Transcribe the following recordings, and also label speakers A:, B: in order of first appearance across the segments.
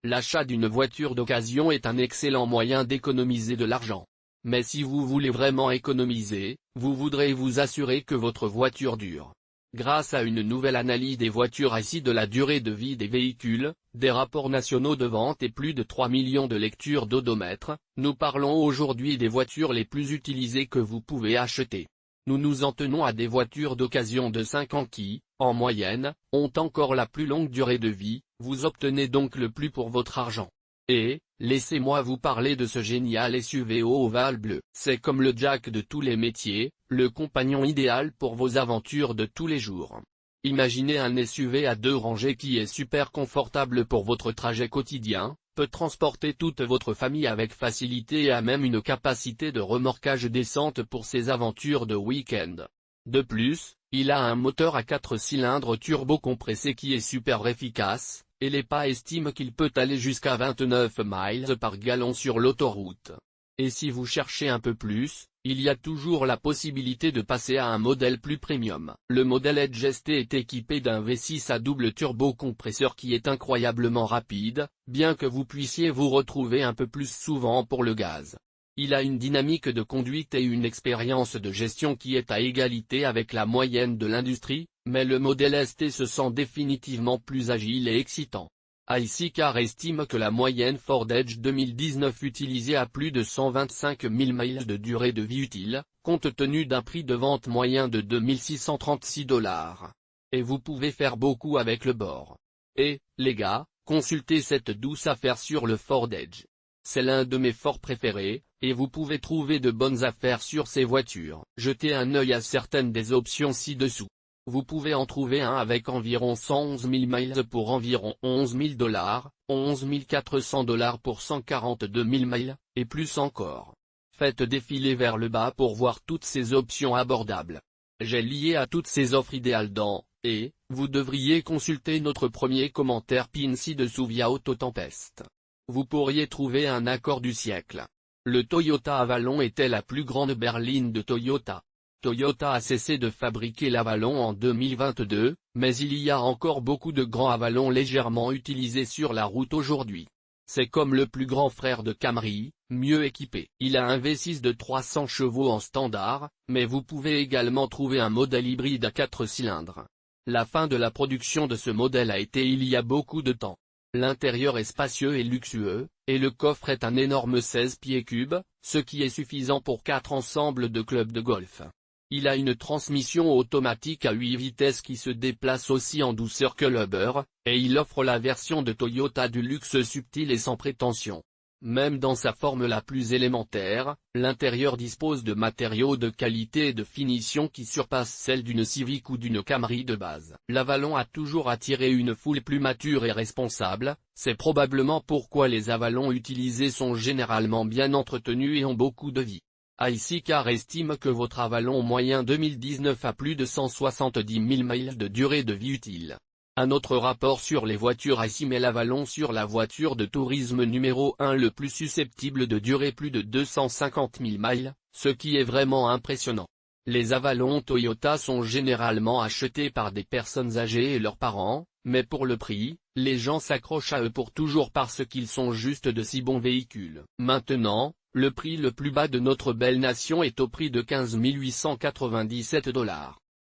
A: L'achat d'une voiture d'occasion est un excellent moyen d'économiser de l'argent. Mais si vous voulez vraiment économiser, vous voudrez vous assurer que votre voiture dure. Grâce à une nouvelle analyse des voitures ainsi de la durée de vie des véhicules, des rapports nationaux de vente et plus de 3 millions de lectures d'odomètres, nous parlons aujourd'hui des voitures les plus utilisées que vous pouvez acheter. Nous nous en tenons à des voitures d'occasion de 5 ans qui, en moyenne, ont encore la plus longue durée de vie, vous obtenez donc le plus pour votre argent. Et, laissez-moi vous parler de ce génial SUV au ovale bleu. C'est comme le Jack de tous les métiers, le compagnon idéal pour vos aventures de tous les jours. Imaginez un SUV à 2 rangées qui est super confortable pour votre trajet quotidien, peut transporter toute votre famille avec facilité et a même une capacité de remorquage décente pour ses aventures de week-end. De plus, il a un moteur à 4 cylindres turbo-compressé qui est super efficace, et l'EPA estime qu'il peut aller jusqu'à 29 miles par gallon sur l'autoroute. Et si vous cherchez un peu plus, il y a toujours la possibilité de passer à un modèle plus premium. Le modèle Edge ST est équipé d'un V6 à double turbo-compresseur qui est incroyablement rapide, bien que vous puissiez vous retrouver un peu plus souvent pour le gaz. Il a une dynamique de conduite et une expérience de gestion qui est à égalité avec la moyenne de l'industrie, mais le modèle ST se sent définitivement plus agile et excitant. iCar estime que la moyenne Ford Edge 2019 utilisée a plus de 125 000 miles de durée de vie utile, compte tenu d'un prix de vente moyen de 2636 $. Et vous pouvez faire beaucoup avec le bord. Et, les gars, consultez cette douce affaire sur le Ford Edge. C'est l'un de mes forts préférés, et vous pouvez trouver de bonnes affaires sur ces voitures. Jetez un œil à certaines des options ci-dessous. Vous pouvez en trouver un avec environ 111 000 miles pour environ 11 000 $, 11 400 $ pour 142 000 miles, et plus encore. Faites défiler vers le bas pour voir toutes ces options abordables. J'ai lié à toutes ces offres idéales dans, et, vous devriez consulter notre premier commentaire pin ci-dessous via Autotempest. Vous pourriez trouver un accord du siècle. Le Toyota Avalon était la plus grande berline de Toyota. Toyota a cessé de fabriquer l'Avalon en 2022, mais il y a encore beaucoup de grands Avalons légèrement utilisés sur la route aujourd'hui. C'est comme le plus grand frère de Camry, mieux équipé. Il a un V6 de 300 chevaux en standard, mais vous pouvez également trouver un modèle hybride à 4 cylindres. La fin de la production de ce modèle a été il y a beaucoup de temps. L'intérieur est spacieux et luxueux, et le coffre est un énorme 16 pieds cubes, ce qui est suffisant pour 4 ensembles de clubs de golf. Il a une transmission automatique à 8 vitesses qui se déplace aussi en douceur que l'Uber, et il offre la version de Toyota du luxe subtil et sans prétention. Même dans sa forme la plus élémentaire, l'intérieur dispose de matériaux de qualité et de finition qui surpassent celles d'une Civic ou d'une Camry de base. L'Avalon a toujours attiré une foule plus mature et responsable, c'est probablement pourquoi les Avalons utilisés sont généralement bien entretenus et ont beaucoup de vie. iCar estime que votre Avalon moyen 2019 a plus de 170 000 miles de durée de vie utile. Un autre rapport sur les voitures ici met l'Avalon sur la voiture de tourisme numéro 1 le plus susceptible de durer plus de 250 000 miles, ce qui est vraiment impressionnant. Les Avalon Toyota sont généralement achetés par des personnes âgées et leurs parents, mais pour le prix, les gens s'accrochent à eux pour toujours parce qu'ils sont juste de si bons véhicules. Maintenant, le prix le plus bas de notre belle nation est au prix de 15 897 $.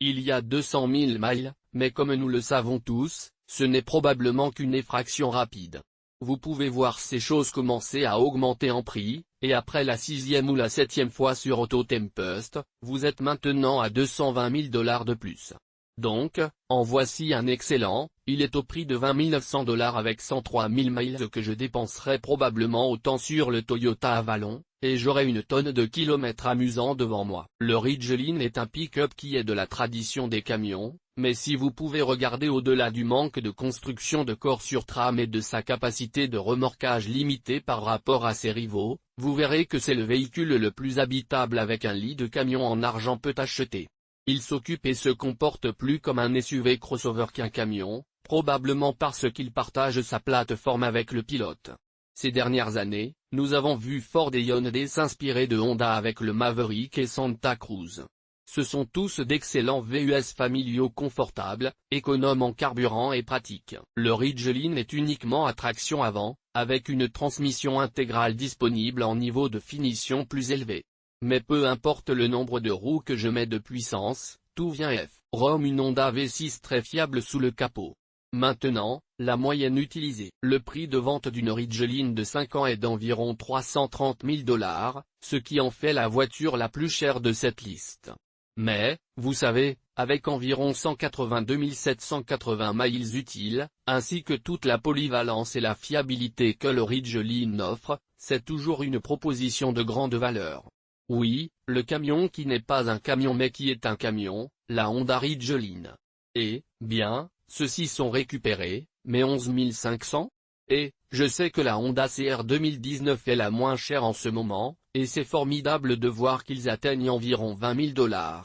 A: Il y a 200 000 miles, mais comme nous le savons tous, ce n'est probablement qu'une effraction rapide. Vous pouvez voir ces choses commencer à augmenter en prix, et après la 6e ou la 7e fois sur Autotempest, vous êtes maintenant à 220 000 $ de plus. Donc, en voici un excellent, il est au prix de 20 900 $ avec 103 000 miles que je dépenserai probablement autant sur le Toyota Avalon, et j'aurai une tonne de kilomètres amusants devant moi. Le Ridgeline est un pick-up qui est de la tradition des camions, mais si vous pouvez regarder au-delà du manque de construction de corps sur trame et de sa capacité de remorquage limitée par rapport à ses rivaux, vous verrez que c'est le véhicule le plus habitable avec un lit de camion en argent peut acheter. Il s'occupe et se comporte plus comme un SUV crossover qu'un camion, probablement parce qu'il partage sa plateforme avec le pilote. Ces dernières années, nous avons vu Ford et Hyundai s'inspirer de Honda avec le Maverick et Santa Cruz. Ce sont tous d'excellents VUS familiaux confortables, économes en carburant et pratiques. Le Ridgeline est uniquement à traction avant, avec une transmission intégrale disponible en niveau de finition plus élevé. Mais peu importe le nombre de roues que je mets de puissance, tout vient F-Rom une Honda V6 très fiable sous le capot. Maintenant, la moyenne utilisée. Le prix de vente d'une Ridgeline de 5 ans est d'environ 330 000 $, ce qui en fait la voiture la plus chère de cette liste. Mais, vous savez, avec environ 182 780 miles utiles, ainsi que toute la polyvalence et la fiabilité que le Ridgeline offre, c'est toujours une proposition de grande valeur. Oui, le camion qui n'est pas un camion mais qui est un camion, la Honda Ridgeline. Et, bien, ceux-ci sont récupérés, mais 11 500 ? Et, je sais que la Honda CR 2019 est la moins chère en ce moment, et c'est formidable de voir qu'ils atteignent environ 20 000 $.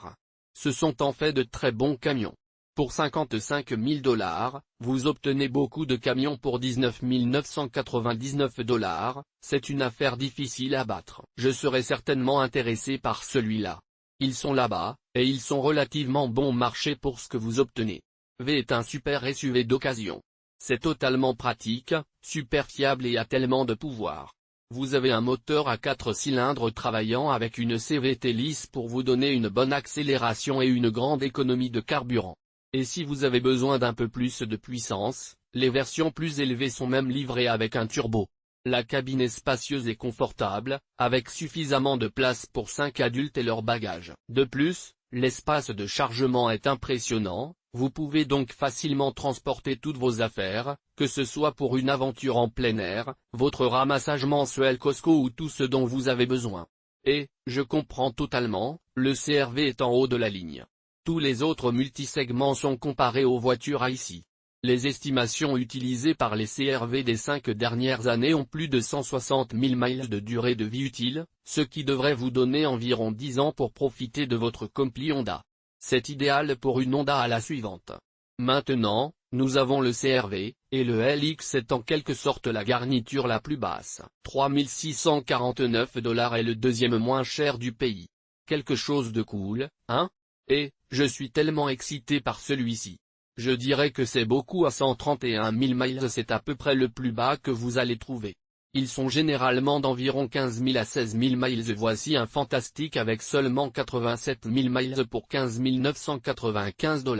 A: Ce sont en fait de très bons camions. Pour 55 000 $, vous obtenez beaucoup de camions pour 19 999 $, c'est une affaire difficile à battre. Je serais certainement intéressé par celui-là. Ils sont là-bas, et ils sont relativement bon marché pour ce que vous obtenez. V est un super SUV d'occasion. C'est totalement pratique, super fiable et a tellement de pouvoir. Vous avez un moteur à 4 cylindres travaillant avec une CVT lisse pour vous donner une bonne accélération et une grande économie de carburant. Et si vous avez besoin d'un peu plus de puissance, les versions plus élevées sont même livrées avec un turbo. La cabine est spacieuse et confortable, avec suffisamment de place pour 5 adultes et leurs bagages. De plus, l'espace de chargement est impressionnant, vous pouvez donc facilement transporter toutes vos affaires, que ce soit pour une aventure en plein air, votre ramassage mensuel Costco ou tout ce dont vous avez besoin. Et, je comprends totalement, le CR-V est en haut de la ligne. Tous les autres multisegments sont comparés aux voitures ici. Les estimations utilisées par les CR-V des 5 dernières années ont plus de 160 000 miles de durée de vie utile, ce qui devrait vous donner environ 10 ans pour profiter de votre compli Honda. C'est idéal pour une Honda à la suivante. Maintenant, nous avons le CR-V, et le LX est en quelque sorte la garniture la plus basse. 3 649 $ est le deuxième moins cher du pays. Quelque chose de cool, hein? Et, je suis tellement excité par celui-ci. Je dirais que c'est beaucoup à 131 000 miles, c'est à peu près le plus bas que vous allez trouver. Ils sont généralement d'environ 15 000 à 16 000 miles. Voici un fantastique avec seulement 87 000 miles pour 15 995 $.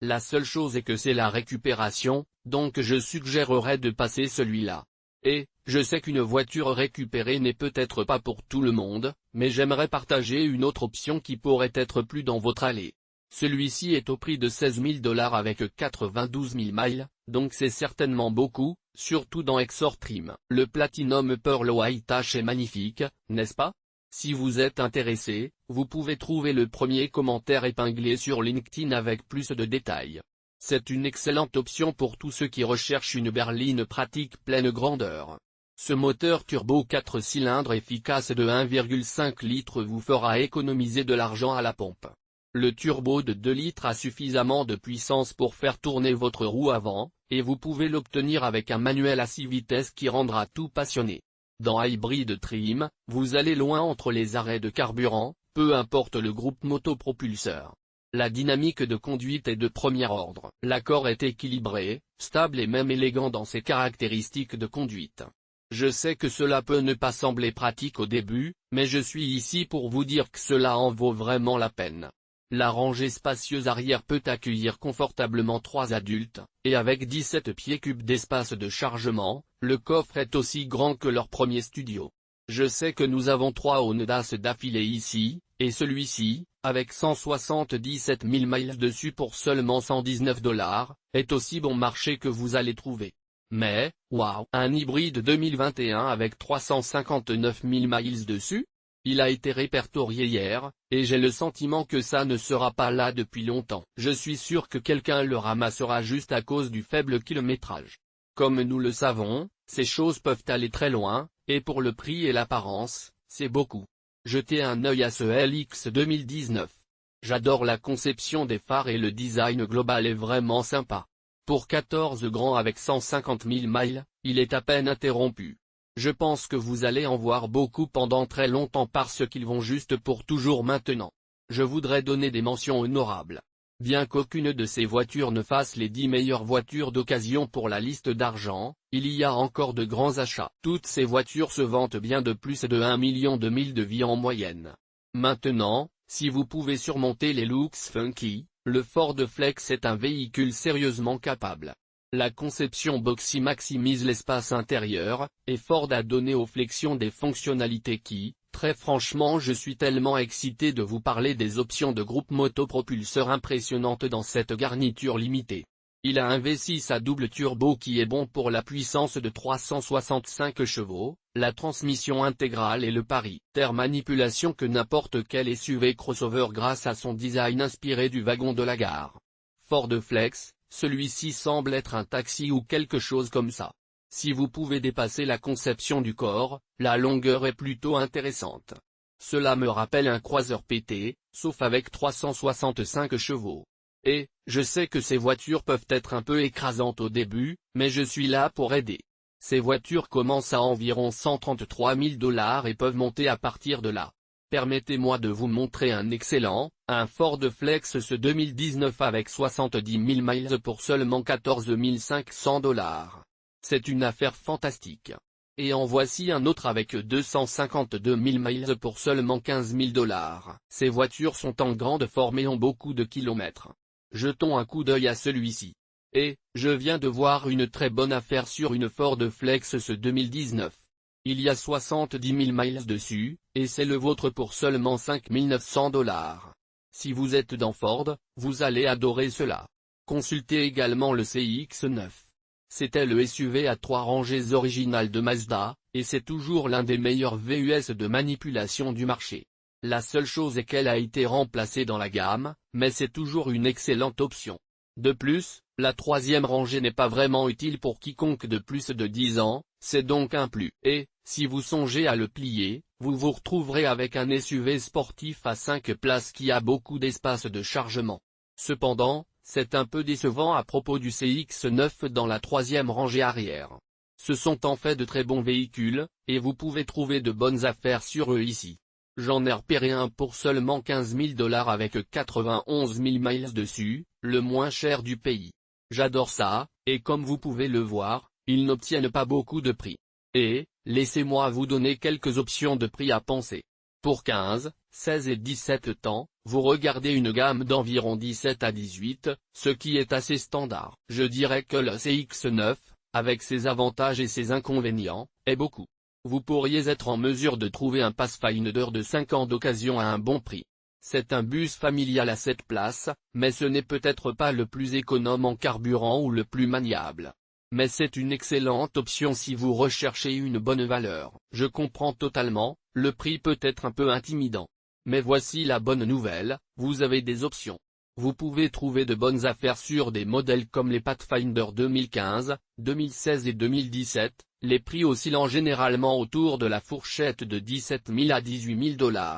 A: La seule chose est que c'est la récupération, donc je suggérerais de passer celui-là. Et, je sais qu'une voiture récupérée n'est peut-être pas pour tout le monde, mais j'aimerais partager une autre option qui pourrait être plus dans votre allée. Celui-ci est au prix de 16 000 $ avec 92 000 miles, donc c'est certainement beaucoup, surtout dans Exortrim. Le Platinum Pearl White H est magnifique, n'est-ce pas? Si vous êtes intéressé, vous pouvez trouver le premier commentaire épinglé sur LinkedIn avec plus de détails. C'est une excellente option pour tous ceux qui recherchent une berline pratique pleine grandeur. Ce moteur turbo 4 cylindres efficace de 1,5 litres vous fera économiser de l'argent à la pompe. Le turbo de 2 litres a suffisamment de puissance pour faire tourner votre roue avant, et vous pouvez l'obtenir avec un manuel à 6 vitesses qui rendra tout passionné. Dans Hybrid Trim, vous allez loin entre les arrêts de carburant, peu importe le groupe motopropulseur. La dynamique de conduite est de premier ordre. L'accord est équilibré, stable et même élégant dans ses caractéristiques de conduite. Je sais que cela peut ne pas sembler pratique au début, mais je suis ici pour vous dire que cela en vaut vraiment la peine. La rangée spacieuse arrière peut accueillir confortablement 3 adultes, et avec 17 pieds cubes d'espace de chargement, le coffre est aussi grand que leur premier studio. Je sais que nous avons 3 Hondas d'affilée ici, et celui-ci, avec 177 000 miles dessus pour seulement 119 $, est aussi bon marché que vous allez trouver. Mais, waouh, un hybride 2021 avec 359 000 miles dessus? Il a été répertorié hier, et j'ai le sentiment que ça ne sera pas là depuis longtemps. Je suis sûr que quelqu'un le ramassera juste à cause du faible kilométrage. Comme nous le savons, ces choses peuvent aller très loin, et pour le prix et l'apparence, c'est beaucoup. Jetez un œil à ce LX 2019. J'adore la conception des phares et le design global est vraiment sympa. Pour 14 grands avec 150 000 miles, il est à peine interrompu. Je pense que vous allez en voir beaucoup pendant très longtemps parce qu'ils vont juste pour toujours maintenant. Je voudrais donner des mentions honorables. Bien qu'aucune de ces voitures ne fasse les 10 meilleures voitures d'occasion pour la liste d'argent, il y a encore de grands achats. Toutes ces voitures se vantent bien de plus de 1 million de miles de vie en moyenne. Maintenant, si vous pouvez surmonter les looks funky, le Ford Flex est un véhicule sérieusement capable. La conception boxy maximise l'espace intérieur, et Ford a donné aux flexions des fonctionnalités qui, très franchement, je suis tellement excité de vous parler des options de groupe motopropulseur impressionnantes dans cette garniture limitée. Il a un V6 à double turbo qui est bon pour la puissance de 365 chevaux, la transmission intégrale et le pari-terre manipulation que n'importe quel SUV crossover grâce à son design inspiré du wagon de la gare. Ford Flex, celui-ci semble être un taxi ou quelque chose comme ça. Si vous pouvez dépasser la conception du corps, la longueur est plutôt intéressante. Cela me rappelle un croiseur PT, sauf avec 365 chevaux. Et, je sais que ces voitures peuvent être un peu écrasantes au début, mais je suis là pour aider. Ces voitures commencent à environ 133 000 $ et peuvent monter à partir de là. Permettez-moi de vous montrer un Ford Flex ce 2019 avec 70 000 miles pour seulement 14 500 $. C'est une affaire fantastique. Et en voici un autre avec 252 000 miles pour seulement 15 000 $. Ces voitures sont en grande forme et ont beaucoup de kilomètres. Jetons un coup d'œil à celui-ci. Et, je viens de voir une très bonne affaire sur une Ford Flex ce 2019. Il y a 70 000 miles dessus, et c'est le vôtre pour seulement 5 900 $. Si vous êtes dans Ford, vous allez adorer cela. Consultez également le CX-9. C'était le SUV à 3 rangées original de Mazda, et c'est toujours l'un des meilleurs VUS de manipulation du marché. La seule chose est qu'elle a été remplacée dans la gamme, mais c'est toujours une excellente option. De plus, la troisième rangée n'est pas vraiment utile pour quiconque de plus de 10 ans, c'est donc un plus. Et, si vous songez à le plier, vous vous retrouverez avec un SUV sportif à 5 places qui a beaucoup d'espace de chargement. Cependant, c'est un peu décevant à propos du CX-9 dans la troisième rangée arrière. Ce sont en fait de très bons véhicules, et vous pouvez trouver de bonnes affaires sur eux ici. J'en ai repéré un pour seulement 15 000 $ avec 91 000 miles dessus, le moins cher du pays. J'adore ça, et comme vous pouvez le voir, ils n'obtiennent pas beaucoup de prix. Et, laissez-moi vous donner quelques options de prix à penser. Pour 15, 16 et 17 ans, vous regardez une gamme d'environ 17 à 18, ce qui est assez standard. Je dirais que le CX-9, avec ses avantages et ses inconvénients, est beaucoup. Vous pourriez être en mesure de trouver un Pathfinder de 5 ans d'occasion à un bon prix. C'est un bus familial à 7 places, mais ce n'est peut-être pas le plus économe en carburant ou le plus maniable. Mais c'est une excellente option si vous recherchez une bonne valeur. Je comprends totalement, le prix peut être un peu intimidant. Mais voici la bonne nouvelle, vous avez des options. Vous pouvez trouver de bonnes affaires sur des modèles comme les Pathfinder 2015, 2016 et 2017, les prix oscillant généralement autour de la fourchette de 17 000 à 18 000 $.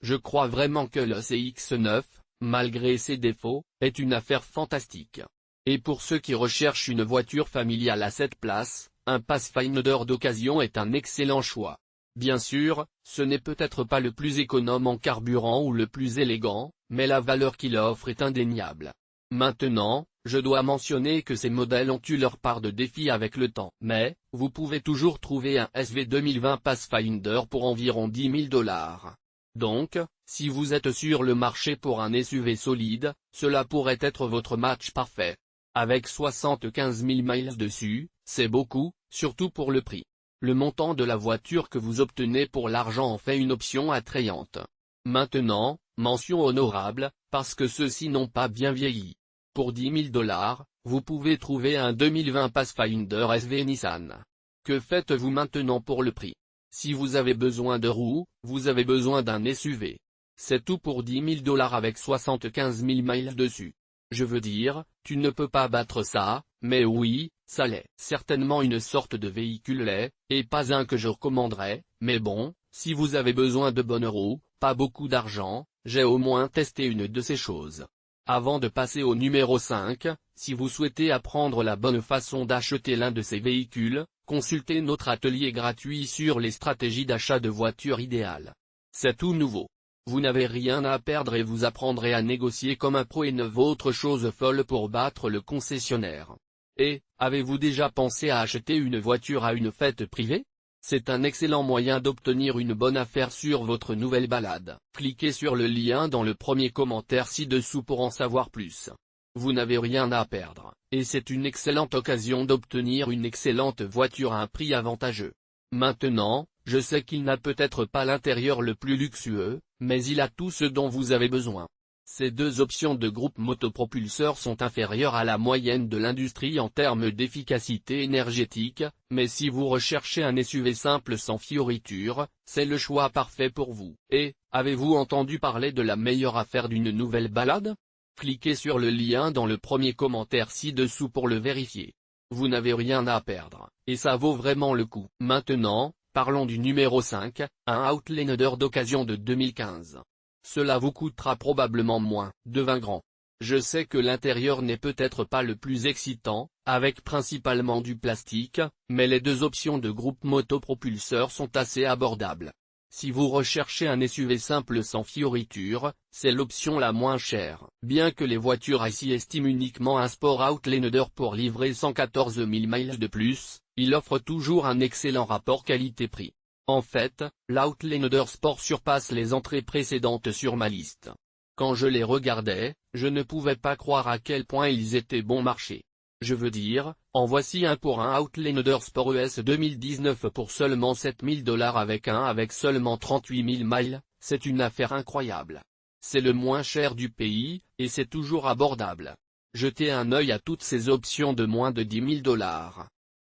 A: Je crois vraiment que le CX-9, malgré ses défauts, est une affaire fantastique. Et pour ceux qui recherchent une voiture familiale à 7 places, un Pathfinder d'occasion est un excellent choix. Bien sûr, ce n'est peut-être pas le plus économe en carburant ou le plus élégant, mais la valeur qu'il offre est indéniable. Maintenant, je dois mentionner que ces modèles ont eu leur part de défis avec le temps. Mais, vous pouvez toujours trouver un SV 2020 Pathfinder pour environ 10 000 $. Donc, si vous êtes sur le marché pour un SUV solide, cela pourrait être votre match parfait. Avec 75 000 miles dessus, c'est beaucoup, surtout pour le prix. Le montant de la voiture que vous obtenez pour l'argent en fait une option attrayante. Maintenant, mention honorable, parce que ceux-ci n'ont pas bien vieilli. Pour 10 000 $, vous pouvez trouver un 2020 Pathfinder SV Nissan. Que faites-vous maintenant pour le prix? Si vous avez besoin de roues, vous avez besoin d'un SUV. C'est tout pour 10 000 $ avec 75 000 miles dessus. Je veux dire, tu ne peux pas battre ça, mais oui, ça l'est. Certainement une sorte de véhicule laid, et pas un que je recommanderais, mais bon, si vous avez besoin de bonnes roues, pas beaucoup d'argent, j'ai au moins testé une de ces choses. Avant de passer au numéro 5, si vous souhaitez apprendre la bonne façon d'acheter l'un de ces véhicules, consultez notre atelier gratuit sur les stratégies d'achat de voitures idéales. C'est tout nouveau. Vous n'avez rien à perdre et vous apprendrez à négocier comme un pro et 9 autres choses folles pour battre le concessionnaire. Et, avez-vous déjà pensé à acheter une voiture à une fête privée? C'est un excellent moyen d'obtenir une bonne affaire sur votre nouvelle balade. Cliquez sur le lien dans le premier commentaire ci-dessous pour en savoir plus. Vous n'avez rien à perdre, et c'est une excellente occasion d'obtenir une excellente voiture à un prix avantageux. Maintenant, je sais qu'il n'a peut-être pas l'intérieur le plus luxueux, mais il a tout ce dont vous avez besoin. Ces deux options de groupe motopropulseur sont inférieures à la moyenne de l'industrie en termes d'efficacité énergétique, mais si vous recherchez un SUV simple sans fioriture, c'est le choix parfait pour vous. Et, avez-vous entendu parler de la meilleure affaire d'une nouvelle balade? Cliquez sur le lien dans le premier commentaire ci-dessous pour le vérifier. Vous n'avez rien à perdre, et ça vaut vraiment le coup. Maintenant, parlons du numéro 5, un Outlander d'occasion de 2015. Cela vous coûtera probablement moins de 20 grands. Je sais que l'intérieur n'est peut-être pas le plus excitant, avec principalement du plastique, mais les deux options de groupe motopropulseur sont assez abordables. Si vous recherchez un SUV simple sans fioriture, c'est l'option la moins chère. Bien que les voitures ici estiment uniquement un Sport Outlander pour livrer 114 000 miles de plus, il offre toujours un excellent rapport qualité-prix. En fait, l'Outlander Sport surpasse les entrées précédentes sur ma liste. Quand je les regardais, je ne pouvais pas croire à quel point ils étaient bon marché. Je veux dire, en voici un pour un Outlander Sport ES 2019 pour seulement 7 000 $ avec seulement 38 000 miles, c'est une affaire incroyable. C'est le moins cher du pays, et c'est toujours abordable. Jetez un œil à toutes ces options de moins de 10 000 $.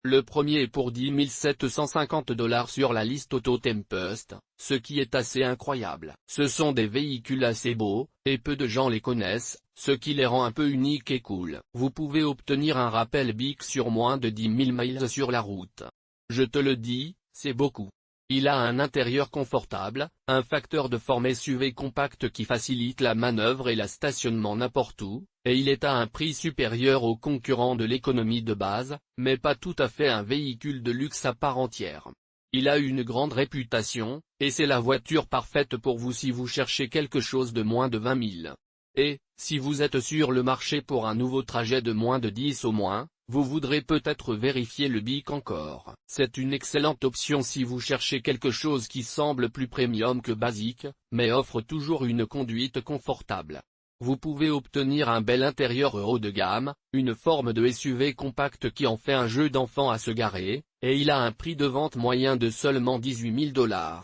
A: Le premier est pour 10 750 $ sur la liste Auto Tempest, ce qui est assez incroyable. Ce sont des véhicules assez beaux, et peu de gens les connaissent, ce qui les rend un peu uniques et cool. Vous pouvez obtenir un rappel BIC sur moins de 10 000 miles sur la route. Je te le dis, c'est beaucoup. Il a un intérieur confortable, un facteur de forme SUV compact qui facilite la manœuvre et le stationnement n'importe où, et il est à un prix supérieur aux concurrents de l'économie de base, mais pas tout à fait un véhicule de luxe à part entière. Il a une grande réputation, et c'est la voiture parfaite pour vous si vous cherchez quelque chose de moins de 20 000. Et, si vous êtes sur le marché pour un nouveau trajet de moins de 10 au moins, vous voudrez peut-être vérifier le BIC encore. C'est une excellente option si vous cherchez quelque chose qui semble plus premium que basique, mais offre toujours une conduite confortable. Vous pouvez obtenir un bel intérieur haut de gamme, une forme de SUV compact qui en fait un jeu d'enfant à se garer, et il a un prix de vente moyen de seulement 18 000 $.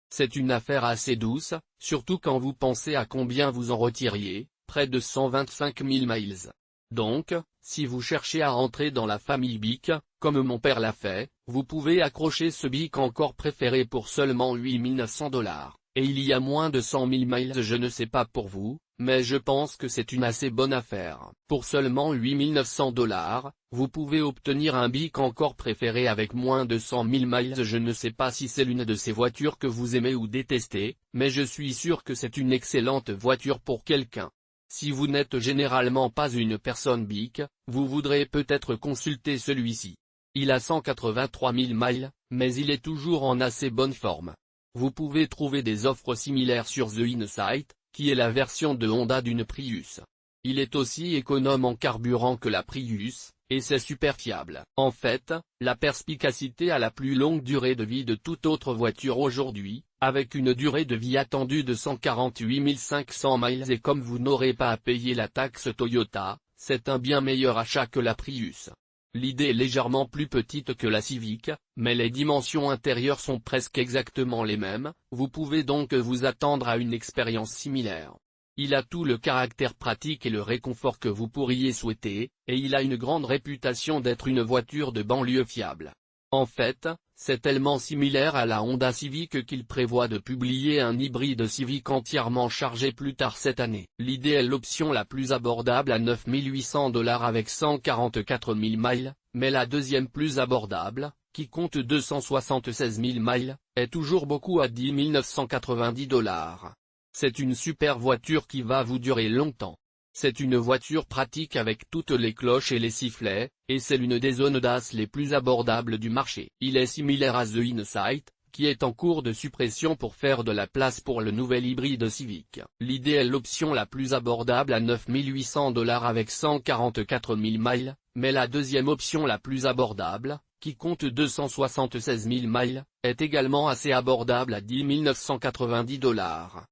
A: C'est une affaire assez douce, surtout quand vous pensez à combien vous en retiriez, près de 125 000 miles. Donc, si vous cherchez à entrer dans la famille BIC, comme mon père l'a fait, vous pouvez accrocher ce BIC encore préféré pour seulement 8 900 $. Et il y a moins de 100 000 miles, je ne sais pas pour vous, mais je pense que c'est une assez bonne affaire. Pour seulement 8 900 $, vous pouvez obtenir un BIC encore préféré avec moins de 100 000 miles. Je ne sais pas si c'est l'une de ces voitures que vous aimez ou détestez, mais je suis sûr que c'est une excellente voiture pour quelqu'un. Si vous n'êtes généralement pas une personne BIC, vous voudrez peut-être consulter celui-ci. Il a 183 000 miles, mais il est toujours en assez bonne forme. Vous pouvez trouver des offres similaires sur The Insight, qui est la version de Honda d'une Prius. Il est aussi économe en carburant que la Prius, et c'est super fiable. En fait, la perspicacité a la plus longue durée de vie de toute autre voiture aujourd'hui, avec une durée de vie attendue de 148 500 miles et comme vous n'aurez pas à payer la taxe Toyota, c'est un bien meilleur achat que la Prius. L'idée est légèrement plus petite que la Civic, mais les dimensions intérieures sont presque exactement les mêmes, vous pouvez donc vous attendre à une expérience similaire. Il a tout le caractère pratique et le réconfort que vous pourriez souhaiter, et il a une grande réputation d'être une voiture de banlieue fiable. En fait, c'est tellement similaire à la Honda Civic qu'il prévoit de publier un hybride Civic entièrement chargé plus tard cette année. L'idée est l'option la plus abordable à 9 800 $ avec 144 000 miles, mais la deuxième plus abordable, qui compte 276 000 miles, est toujours beaucoup à 10 990 $. C'est une super voiture qui va vous durer longtemps. C'est une voiture pratique avec toutes les cloches et les sifflets, et c'est l'une des zones d'as les plus abordables du marché. Il est similaire à The Insight, qui est en cours de suppression pour faire de la place pour le nouvel hybride Civic. L'idée est l'option la plus abordable à 9 800 $ avec 144 000 miles, mais la deuxième option la plus abordable, qui compte 276 000 miles, est également assez abordable à 10 990 $.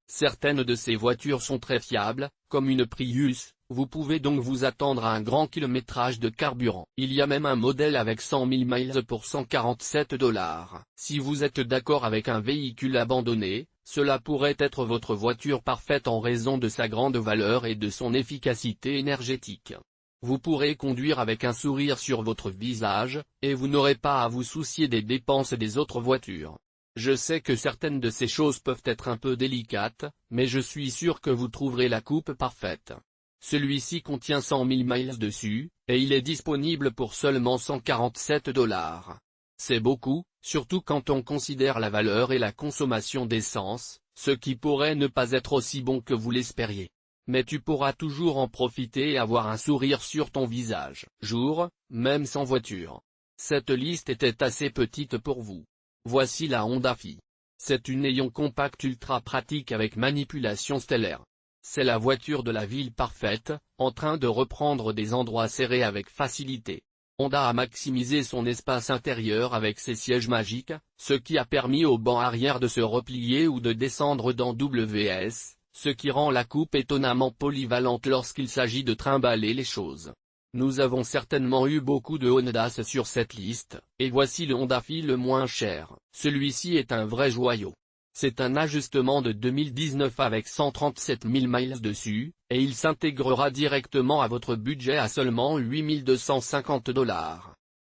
A: Certaines de ces voitures sont très fiables, comme une Prius. Vous pouvez donc vous attendre à un grand kilométrage de carburant. Il y a même un modèle avec 100 000 miles pour 147 $. Si vous êtes d'accord avec un véhicule abandonné, cela pourrait être votre voiture parfaite en raison de sa grande valeur et de son efficacité énergétique. Vous pourrez conduire avec un sourire sur votre visage, et vous n'aurez pas à vous soucier des dépenses des autres voitures. Je sais que certaines de ces choses peuvent être un peu délicates, mais je suis sûr que vous trouverez la coupe parfaite. Celui-ci contient 100 000 miles dessus, et il est disponible pour seulement 147 $. C'est beaucoup, surtout quand on considère la valeur et la consommation d'essence, ce qui pourrait ne pas être aussi bon que vous l'espériez. Mais tu pourras toujours en profiter et avoir un sourire sur ton visage. Même sans voiture. Cette liste était assez petite pour vous. Voici la Honda Fi. C'est une néon compacte ultra pratique avec manipulation stellaire. C'est la voiture de la ville parfaite, en train de reprendre des endroits serrés avec facilité. Honda a maximisé son espace intérieur avec ses sièges magiques, ce qui a permis au banc arrière de se replier ou de descendre dans WS, ce qui rend la coupe étonnamment polyvalente lorsqu'il s'agit de trimballer les choses. Nous avons certainement eu beaucoup de Hondas sur cette liste, et voici le Honda Fi le moins cher. Celui-ci est un vrai joyau. C'est un ajustement de 2019 avec 137 000 miles dessus, et il s'intégrera directement à votre budget à seulement 8 250 $.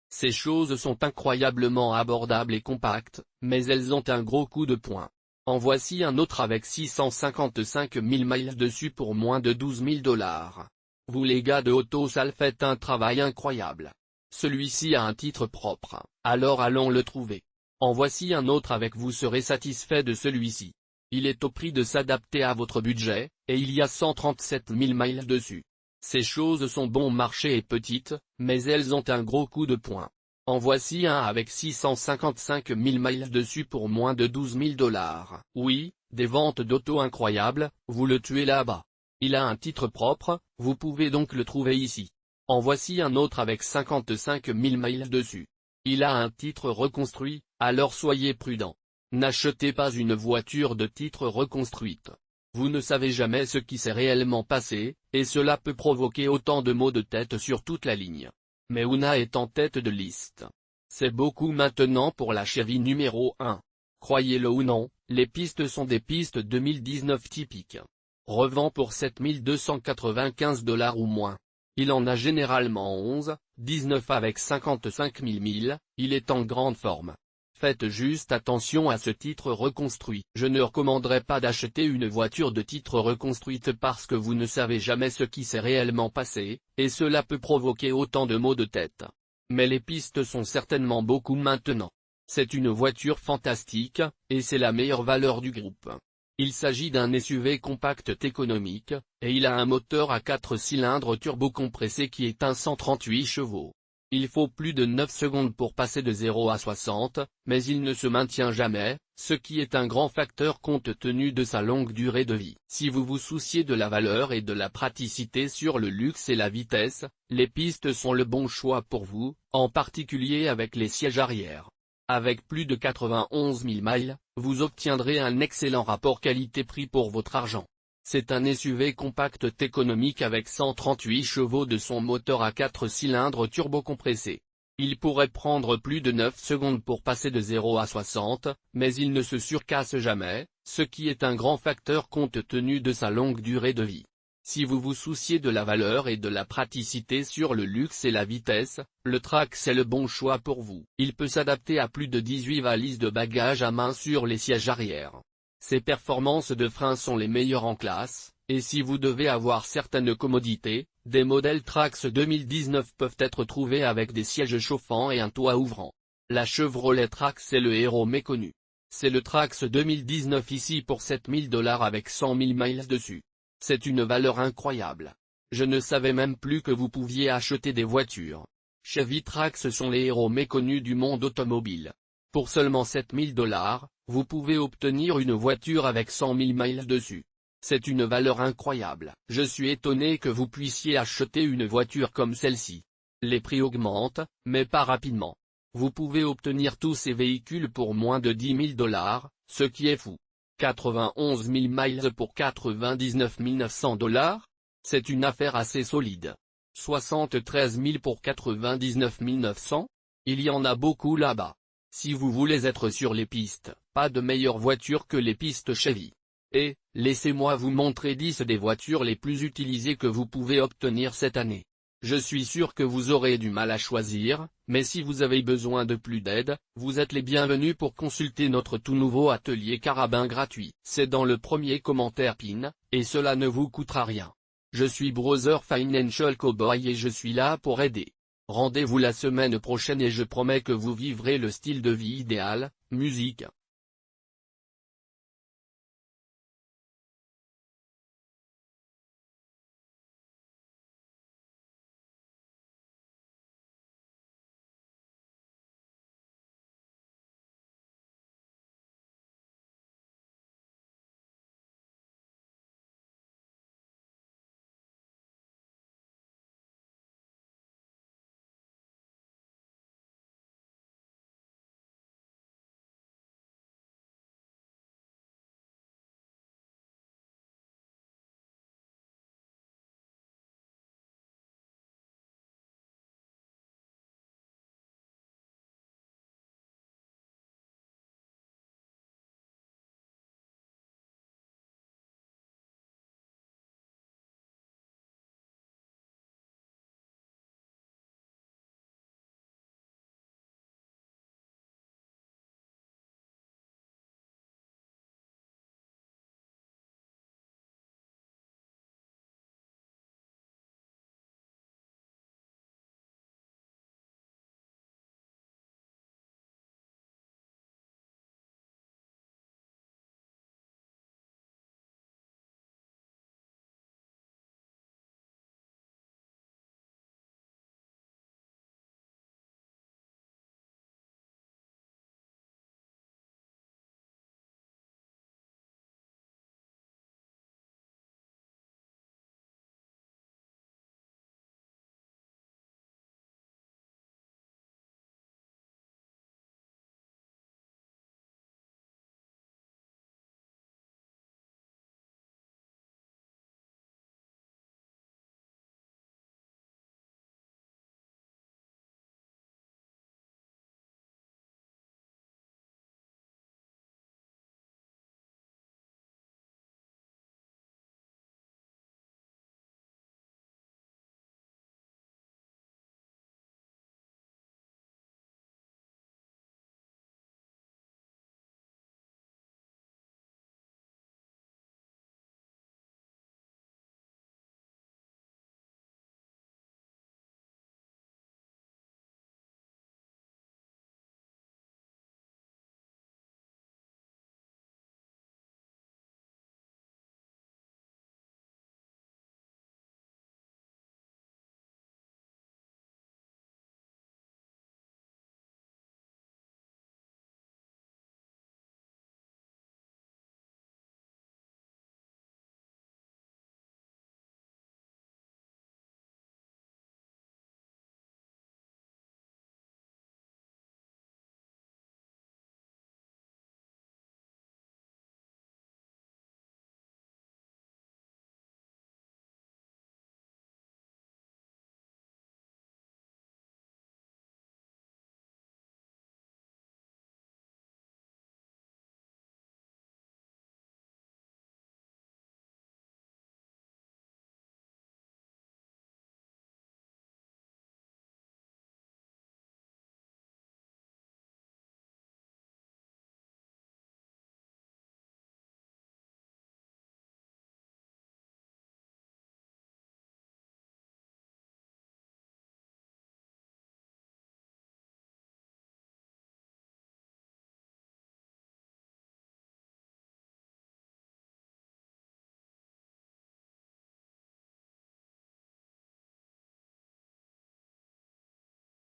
A: Ces choses sont incroyablement abordables et compactes, mais elles ont un gros coup de poing. En voici un autre avec 655 000 miles dessus pour moins de 12 000 $. Vous les gars de Autosal faites un travail incroyable. Celui-ci a un titre propre, alors allons le trouver. En voici un autre avec vous serez satisfait de celui-ci. Il est au prix de s'adapter à votre budget, et il y a 137 000 miles dessus. Ces choses sont bon marché et petites, mais elles ont un gros coup de poing. En voici un avec 655 000 miles dessus pour moins de 12 000 $. Oui, des ventes d'auto incroyables, vous le tuez là-bas. Il a un titre propre, vous pouvez donc le trouver ici. En voici un autre avec 55 000 miles dessus. Il a un titre reconstruit, alors soyez prudent. N'achetez pas une voiture de titre reconstruite. Vous ne savez jamais ce qui s'est réellement passé, et cela peut provoquer autant de maux de tête sur toute la ligne. Mais Honda est en tête de liste. C'est beaucoup maintenant pour la Chevy numéro 1. Croyez-le ou non, les pistes sont des pistes 2019 typiques. Revend pour 7 295 $ ou moins. Il en a généralement 11, 19 avec 55 000 miles, il est en grande forme. Faites juste attention à ce titre reconstruit. Je ne recommanderais pas d'acheter une voiture de titre reconstruite parce que vous ne savez jamais ce qui s'est réellement passé, et cela peut provoquer autant de maux de tête. Mais les pistes sont certainement beaucoup maintenant. C'est une voiture fantastique, et c'est la meilleure valeur du groupe. Il s'agit d'un SUV compact économique, et il a un moteur à 4 cylindres turbocompressé qui éteint 138 chevaux. Il faut plus de 9 secondes pour passer de 0 à 60, mais il ne se maintient jamais, ce qui est un grand facteur compte tenu de sa longue durée de vie. Si vous vous souciez de la valeur et de la praticité sur le luxe et la vitesse, les pistes sont le bon choix pour vous, en particulier avec les sièges arrière. Avec plus de 91 000 miles, vous obtiendrez un excellent rapport qualité-prix pour votre argent. C'est un SUV compact économique avec 138 chevaux de son moteur à 4 cylindres turbocompressé. Il pourrait prendre plus de 9 secondes pour passer de 0 à 60, mais il ne se surcasse jamais, ce qui est un grand facteur compte tenu de sa longue durée de vie. Si vous vous souciez de la valeur et de la praticité sur le luxe et la vitesse, le Trax est le bon choix pour vous. Il peut s'adapter à plus de 18 valises de bagages à main sur les sièges arrière. Ses performances de frein sont les meilleures en classe, et si vous devez avoir certaines commodités, des modèles Trax 2019 peuvent être trouvés avec des sièges chauffants et un toit ouvrant. La Chevrolet Trax est le héros méconnu. C'est le Trax 2019 ici pour 7 000 $ avec 100 000 miles dessus. C'est une valeur incroyable. Je ne savais même plus que vous pouviez acheter des voitures. Chevy Trax sont les héros méconnus du monde automobile. Pour seulement $7000, vous pouvez obtenir une voiture avec 100 000 miles dessus. C'est une valeur incroyable. Je suis étonné que vous puissiez acheter une voiture comme celle-ci. Les prix augmentent, mais pas rapidement. Vous pouvez obtenir tous ces véhicules pour moins de $10 000, ce qui est fou. 91 000 miles pour $99 900. C'est une affaire assez solide. 73 000 pour $99 900. Il y en a beaucoup là-bas. Si vous voulez être sur les pistes, pas de meilleure voiture que les pistes Chevy. Et, laissez-moi vous montrer 10 des voitures les plus utilisées que vous pouvez obtenir cette année. Je suis sûr que vous aurez du mal à choisir, mais si vous avez besoin de plus d'aide, vous êtes les bienvenus pour consulter notre tout nouveau atelier carabin gratuit. C'est dans le premier commentaire pin, et cela ne vous coûtera rien. Je suis Brother Financial Cowboy et je suis là pour aider. Rendez-vous la semaine prochaine et je promets que vous vivrez le style de vie idéal. Musique.